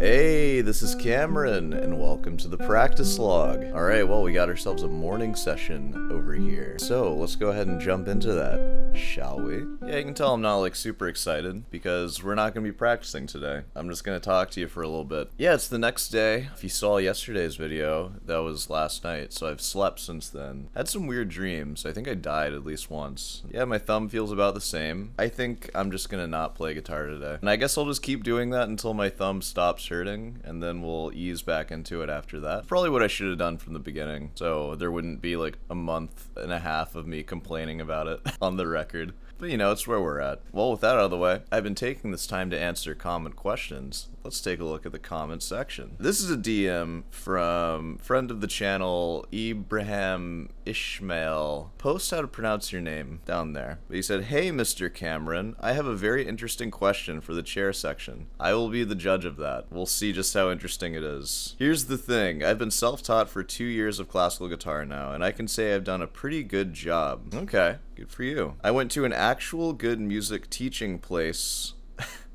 Hey, this is Cameron, and welcome to the practice log. Alright, well, we got ourselves a morning session over here. So, let's go ahead and jump into that, shall we? Yeah, you can tell I'm not, super excited, because we're not going to be practicing today. I'm just going to talk to you for a little bit. Yeah, it's the next day. If you saw yesterday's video, that was last night, so I've slept since then. Had some weird dreams. I think I died at least once. Yeah, my thumb feels about the same. I think I'm just going to not play guitar today. And I guess I'll just keep doing that until my thumb stops hurting, and then we'll ease back into it after that. Probably what I should have done from the beginning, so there wouldn't be like a month and a half of me complaining about it on the record. But it's where we're at. Well, with that out of the way, I've been taking this time to answer comment questions. Let's take a look at the comment section. This is a DM from friend of the channel, Ibrahim Ishmael. Post how to pronounce your name down there. But he said, "Hey, Mr. Cameron, I have a very interesting question for the chair section. I will be the judge of that. We'll see just how interesting it is. Here's the thing. I've been self-taught for 2 years of classical guitar now, and I can say I've done a pretty good job." Okay, good for you. I went to an actual good music teaching place,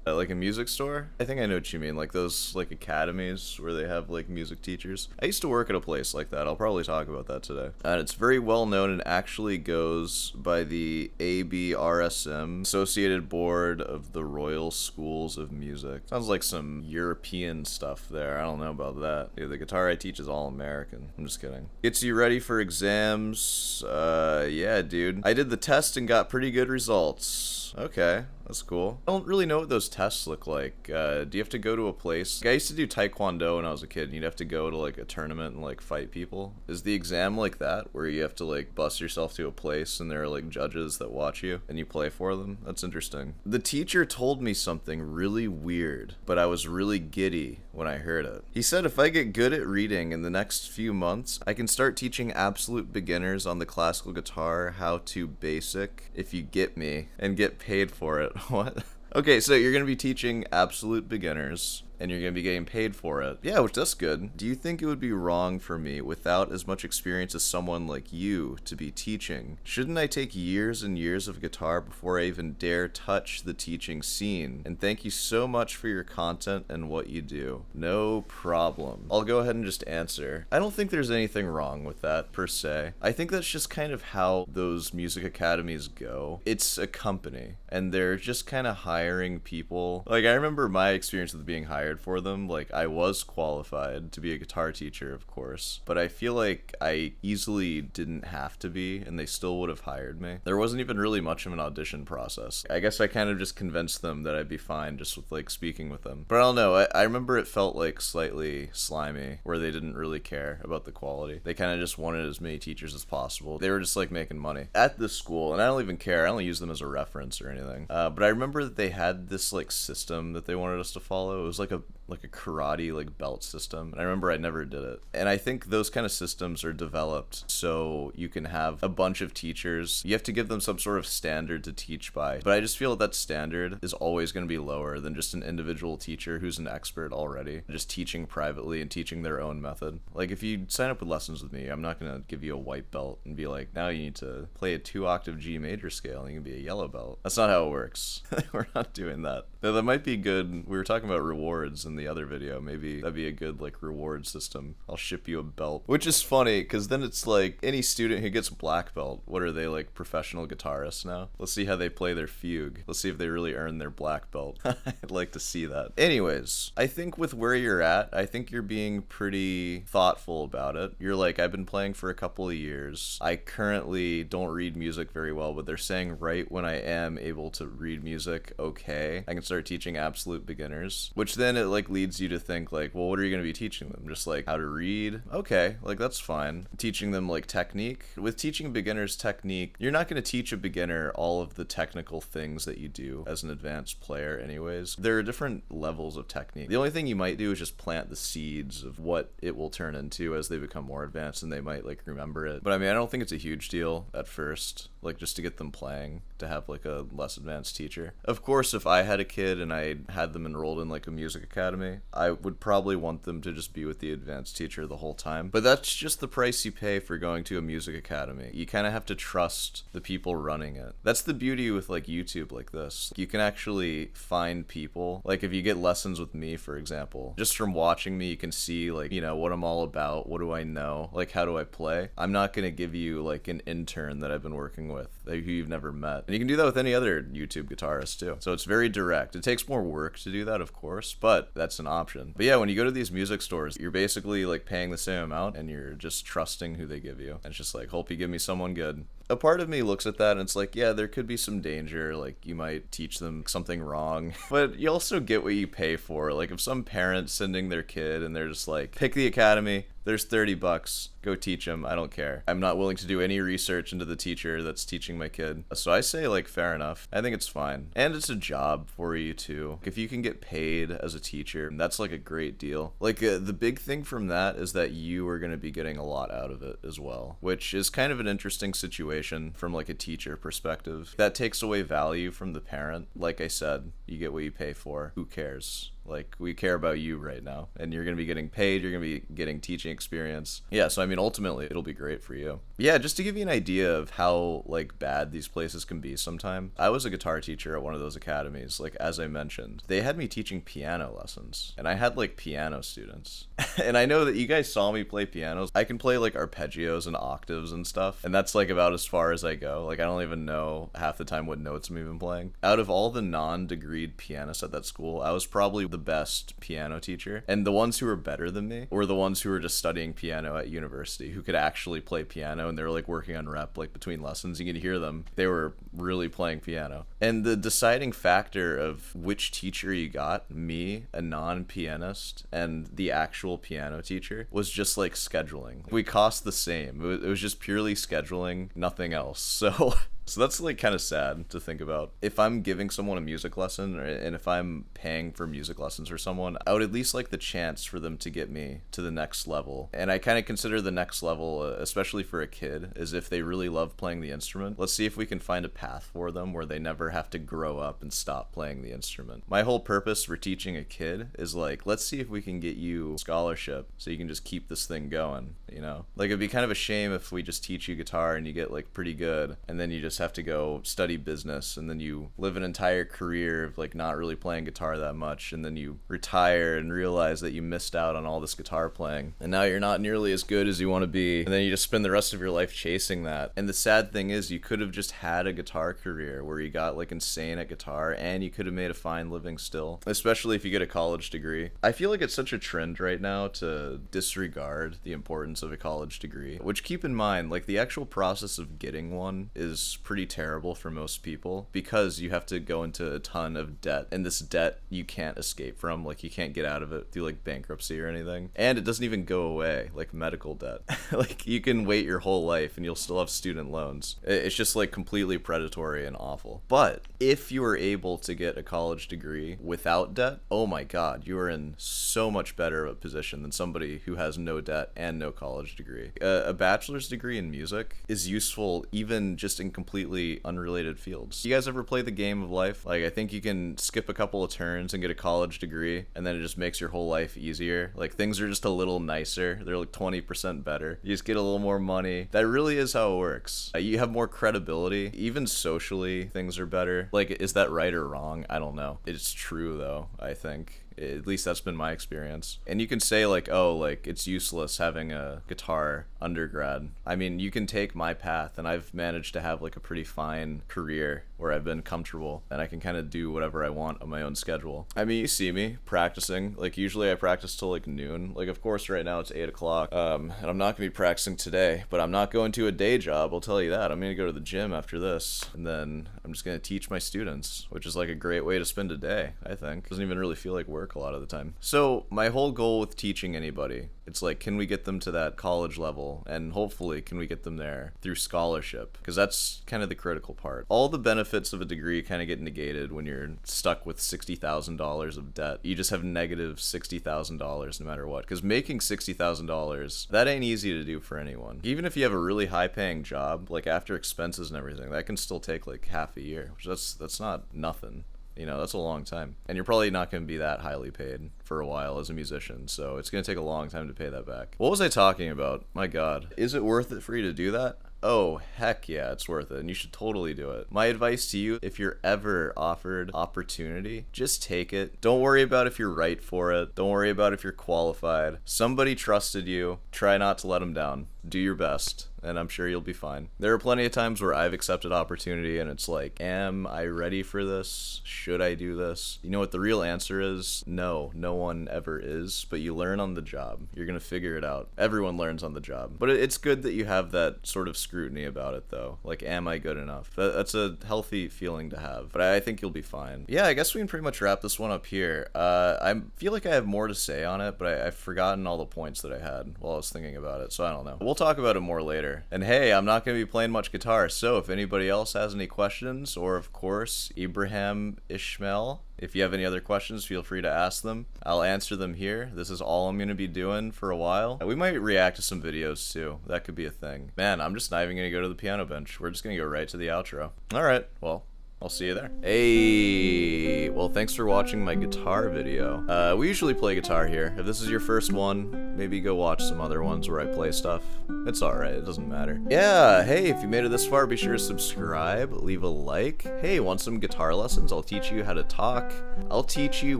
like a music store? I think I know what you mean, like those academies where they have music teachers. I used to work at a place like that. I'll probably talk about that today. And it's very well known and actually goes by the ABRSM, Associated Board of the Royal Schools of Music. Sounds like some European stuff there. I don't know about that. Yeah, the guitar I teach is all American. I'm just kidding. Gets you ready for exams. Yeah, dude. I did the test and got pretty good results. Okay, that's cool. I don't really know what those tests look like. Do you have to go to a place? I used to do Taekwondo when I was a kid, and you'd have to go to a tournament and fight people. Is the exam like that, where you have to bust yourself to a place and there are judges that watch you and you play for them? That's interesting. The teacher told me something really weird, but I was really giddy when I heard it. He said if I get good at reading in the next few months, I can start teaching absolute beginners on the classical guitar how to basic, if you get me, and get paid for it. What? Okay, so you're going to be teaching absolute beginners, and you're going to be getting paid for it. Yeah, which that's good. Do you think it would be wrong for me, without as much experience as someone like you, to be teaching? Shouldn't I take years and years of guitar before I even dare touch the teaching scene? And thank you so much for your content and what you do. No problem. I'll go ahead and just answer. I don't think there's anything wrong with that, per se. I think that's just kind of how those music academies go. It's a company, and they're just kind of hiring people. I remember my experience with being hired for them. I was qualified to be a guitar teacher, of course, but I feel like I easily didn't have to be, and they still would have hired me. There wasn't even really much of an audition process. I guess I kind of just convinced them that I'd be fine just with speaking with them. But I don't know, I remember it felt slightly slimy, where they didn't really care about the quality. They kind of just wanted as many teachers as possible. They were just making money at this school, and I don't even care. I only use them as a reference or anything. But I remember that they had this system that they wanted us to follow. It was like a karate belt system, and I remember I never did it. And I think those kind of systems are developed so you can have a bunch of teachers. You have to give them some sort of standard to teach by, but I just feel that standard is always going to be lower than just an individual teacher who's an expert already, just teaching privately and teaching their own method. If you sign up with lessons with me, I'm not going to give you a white belt and be like, now you need to play a 2-octave G major scale and you can be a yellow belt. That's not how it works. We're not doing that. Now, that might be good. We were talking about rewards in the other video. Maybe that'd be a good reward system. I'll ship you a belt, which is funny because then it's any student who gets black belt, what are they, professional guitarists now? Let's see how they play their fugue. Let's see if they really earn their black belt. I'd like to see that. Anyways, I think with where you're at, I think you're being pretty thoughtful about it. You're I've been playing for a couple of years. I currently don't read music very well, but they're saying right when I am able to read music okay, I can start teaching absolute beginners, which then it leads you to think well, what are you going to be teaching them? Just how to read? Okay, that's fine. Teaching them technique? With teaching beginners technique, you're not going to teach a beginner all of the technical things that you do as an advanced player anyways. There are different levels of technique. The only thing you might do is just plant the seeds of what it will turn into as they become more advanced, and they might remember it. But I don't think it's a huge deal at first, just to get them playing, to have a less advanced teacher. Of course, if I had a kid and I had them enrolled in a music academy, I would probably want them to just be with the advanced teacher the whole time. But that's just the price you pay for going to a music academy. You kind of have to trust the people running it. That's the beauty with like YouTube like this. You can actually find people. Like if you get lessons with me, for example, just from watching me, you can see like, you know, what I'm all about. What do I know? Like, how do I play? I'm not going to give you like an intern that I've been working with who you've never met. And you can do that with any other YouTube guitarist too. So it's very direct. It takes more work to do that, of course, but that's an option. But yeah, when you go to these music stores, you're basically like paying the same amount and you're just trusting who they give you. And it's just like, hope you give me someone good. A part of me looks at that and it's like, yeah, there could be some danger. Like you might teach them something wrong, but you also get what you pay for. Like if some parent's sending their kid and they're just like, pick the academy, there's $30, go teach them. I don't care. I'm not willing to do any research into the teacher that's teaching my kid. So I say like, fair enough. I think it's fine. And it's a job for you too. If you can get paid as a teacher, that's like a great deal. Like the big thing from that is that you are going to be getting a lot out of it as well, which is kind of an interesting situation from like a teacher perspective. That takes away value from the parent. Like I said, you get what you pay for. Who cares? Like, we care about you right now, and you're going to be getting paid, you're going to be getting teaching experience. Yeah, so I mean, ultimately, it'll be great for you. Yeah, just to give you an idea of how, like, bad these places can be sometime, I was a guitar teacher at one of those academies, like, as I mentioned. They had me teaching piano lessons, and I had, like, piano students. And I know that you guys saw me play pianos. I can play, like, arpeggios and octaves and stuff, and that's, like, about as far as I go. Like, I don't even know half the time what notes I'm even playing. Out of all the non-degreed pianists at that school, I was probably the best piano teacher, and the ones who were better than me were the ones who were just studying piano at university, who could actually play piano, and they were like working on rep like between lessons. You could hear them, they were really playing piano. And the deciding factor of which teacher you got, me, a non-pianist, and the actual piano teacher, was just like scheduling. We cost the same. It was just purely scheduling, nothing else. So that's like kind of sad to think about. If I'm giving someone a music lesson, and if I'm paying for music lessons for someone, I would at least like the chance for them to get me to the next level. And I kind of consider the next level, especially for a kid, is if they really love playing the instrument. Let's see if we can find a path for them where they never have to grow up and stop playing the instrument. My whole purpose for teaching a kid is like, let's see if we can get you scholarship so you can just keep this thing going, you know? Like, it'd be kind of a shame if we just teach you guitar and you get like pretty good, and then you just have to go study business, and then you live an entire career of like not really playing guitar that much, and then you retire and realize that you missed out on all this guitar playing, and now you're not nearly as good as you want to be, and then you just spend the rest of your life chasing that. And the sad thing is, you could have just had a guitar career where you got like insane at guitar, and you could have made a fine living still, especially if you get a college degree. I feel like it's such a trend right now to disregard the importance of a college degree, which, keep in mind, like the actual process of getting one is pretty terrible for most people, because you have to go into a ton of debt, and this debt you can't escape from. Like, you can't get out of it through like bankruptcy or anything, and it doesn't even go away, like medical debt. Like, you can wait your whole life and you'll still have student loans. It's just like completely predatory and awful. But if you are able to get a college degree without debt, oh my god, you are in so much better of a position than somebody who has no debt and no college degree. A bachelor's degree in music is useful even just in completely unrelated fields. You guys ever play the game of life? Like, I think you can skip a couple of turns and get a college degree, and then it just makes your whole life easier. Like, things are just a little nicer. They're like 20% better. You just get a little more money. That really is how it works. You have more credibility. Even socially, things are better. Like, is that right or wrong? I don't know. It's true, though, I think. At least that's been my experience. And you can say like, oh, like it's useless having a guitar undergrad. I mean, you can take my path, and I've managed to have like a pretty fine career where I've been comfortable, and I can kind of do whatever I want on my own schedule. I mean, you see me practicing. Like, usually I practice till like noon. Like, of course, right now it's 8 o'clock. And I'm not gonna be practicing today, but I'm not going to a day job, I'll tell you that. I'm gonna go to the gym after this, and then I'm just gonna teach my students, which is like a great way to spend a day, I think. Doesn't even really feel like work a lot of the time. So my whole goal with teaching anybody, it's like, can we get them to that college level, and hopefully can we get them there through scholarship, because that's kind of the critical part. All the benefits of a degree kind of get negated when you're stuck with $60,000 of debt. You just have negative $60,000 no matter what, because making $60,000, that ain't easy to do for anyone. Even if you have a really high paying job, like after expenses and everything, that can still take like half a year, which that's not nothing. You know, that's a long time. And you're probably not going to be that highly paid for a while as a musician, so it's going to take a long time to pay that back. What was I talking about? My God. Is it worth it for you to do that? Oh, heck yeah, it's worth it, and you should totally do it. My advice to you, if you're ever offered opportunity, just take it. Don't worry about if you're right for it. Don't worry about if you're qualified. Somebody trusted you. Try not to let them down. Do your best, and I'm sure you'll be fine. There are plenty of times where I've accepted opportunity, and it's like, am I ready for this? Should I do this? You know what the real answer is? No, no one ever is, but you learn on the job. You're gonna figure it out. Everyone learns on the job. But it's good that you have that sort of scrutiny about it, though. Like, am I good enough? That's a healthy feeling to have, but I think you'll be fine. Yeah, I guess we can pretty much wrap this one up here. I feel like I have more to say on it, but I've forgotten all the points that I had while I was thinking about it, so I don't know. We'll talk about it more later. And hey, I'm not going to be playing much guitar, so if anybody else has any questions, or of course, Ibrahim Ishmael, if you have any other questions, feel free to ask them. I'll answer them here. This is all I'm going to be doing for a while. We might react to some videos too. That could be a thing. Man, I'm just not even going to go to the piano bench. We're just going to go right to the outro. Alright, well, I'll see you there. Hey, well, thanks for watching my guitar video. We usually play guitar here. If this is your first one, maybe go watch some other ones where I play stuff. It's alright, it doesn't matter. Yeah, hey, if you made it this far, be sure to subscribe, leave a like. Hey, want some guitar lessons? I'll teach you how to talk. I'll teach you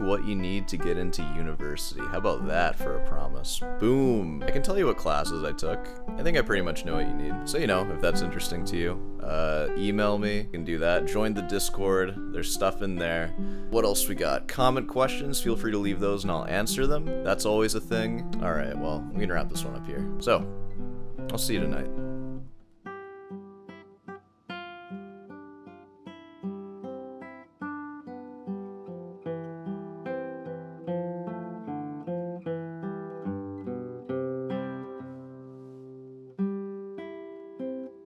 what you need to get into university. How about that for a promise? Boom. I can tell you what classes I took. I think I pretty much know what you need. So, you know, if that's interesting to you, email me. You can do that. Join the Discord. There's stuff in there. What else we got? Comment questions. Feel free to leave those and I'll answer them. That's always a thing. All right, well, we can wrap this one up here. So, I'll see you tonight.